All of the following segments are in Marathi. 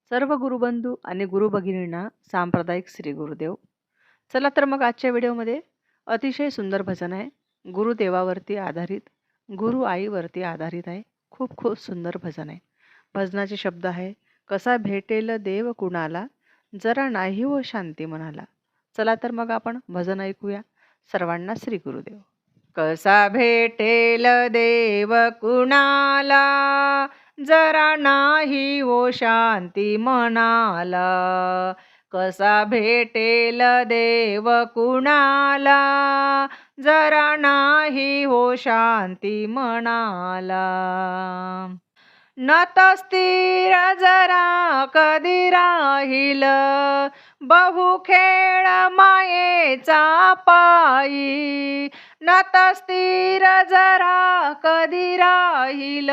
सर्व गुरुबंधू आणि गुरु भगिनींना सांप्रदायिक श्री गुरुदेव. चला तर मग आजच्या व्हिडिओमध्ये अतिशय सुंदर भजन आहे. गुरुदेवावरती आधारित, गुरु आईवरती आधारित आहे. खूप खूप सुंदर भजन आहे. भजनाचे शब्द आहे, कसा भेटेल देव कुणाला, जरा नाही हो शांती मनाला. चला तर मग आपण भजन ऐकूया. सर्वांना श्री गुरुदेव. कसा भेटेल देव कुणाला, जरा नाही ओ शांती मनाला. कसा भेटेल देव कुणाला, जरा नाही हो शांती मनाला. नत स्थिर जरा कधी राहील, बहु खेळ मायेचा पायी. नत स्थिर जरा कधी राहील,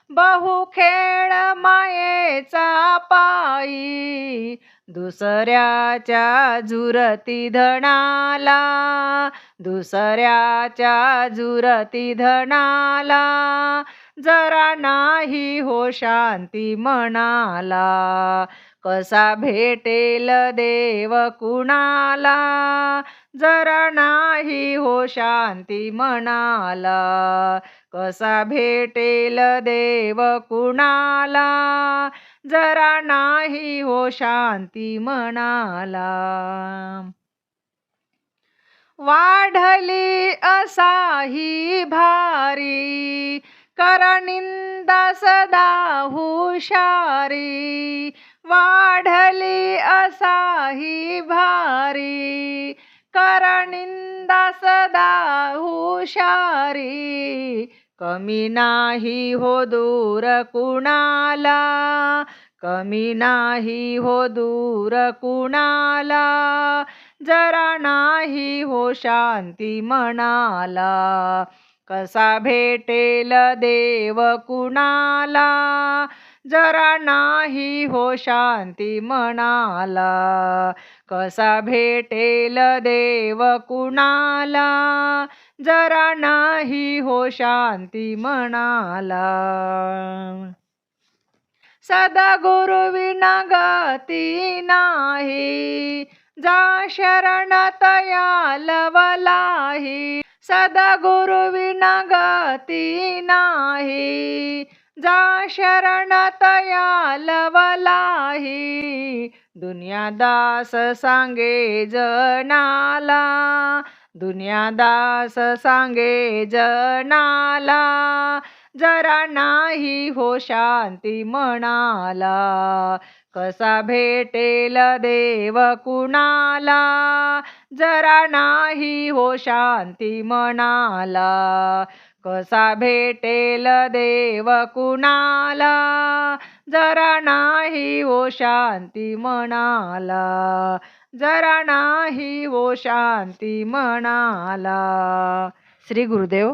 बहु खेळ मायेचा पायी. दुसऱ्याच्या झुरती धनाला, दुसऱ्याच्या झुरती धनाला, जरा नाही हो शांती मनाला. कसा भेटेल देव कुणाला, जरा नाही हो शांती मनाला. कसा भेटेल देव कुणाला, जरा नाही हो शांती मनाला. वाढली असाही भारी, कर निंदा सदा हुशारी. वाढली असाही भारी, कर निंदा सदा हुशारी. कमी नाही हो दूर कुणाला, कमी नाही हो दूर कुणाला. जरा नाही हो शांती मनाला. कसा भेटेल देव कुणाला, जरा नाही हो शांती मनाला. कसा भेटेल देव कुणाला, जरा नाही हो शांती मनाला. सद्गुरु विना गती नाही, जा शरण तया लवलाही. सद्गुरु विना गती नाही, जा शरण तया लवलाही. दुनियादास सांगे जनाला, दुनियादास सांगे जनाला, जरा नाही हो शांती मनाला. कसा भेटेल देव कुणाला, जरा नाही हो शांती मनाला. कसा भेटेल देव कुणाला, जरा नाही हो शांती मनाला. जरा नाही हो शांती मनाला. श्री गुरुदेव.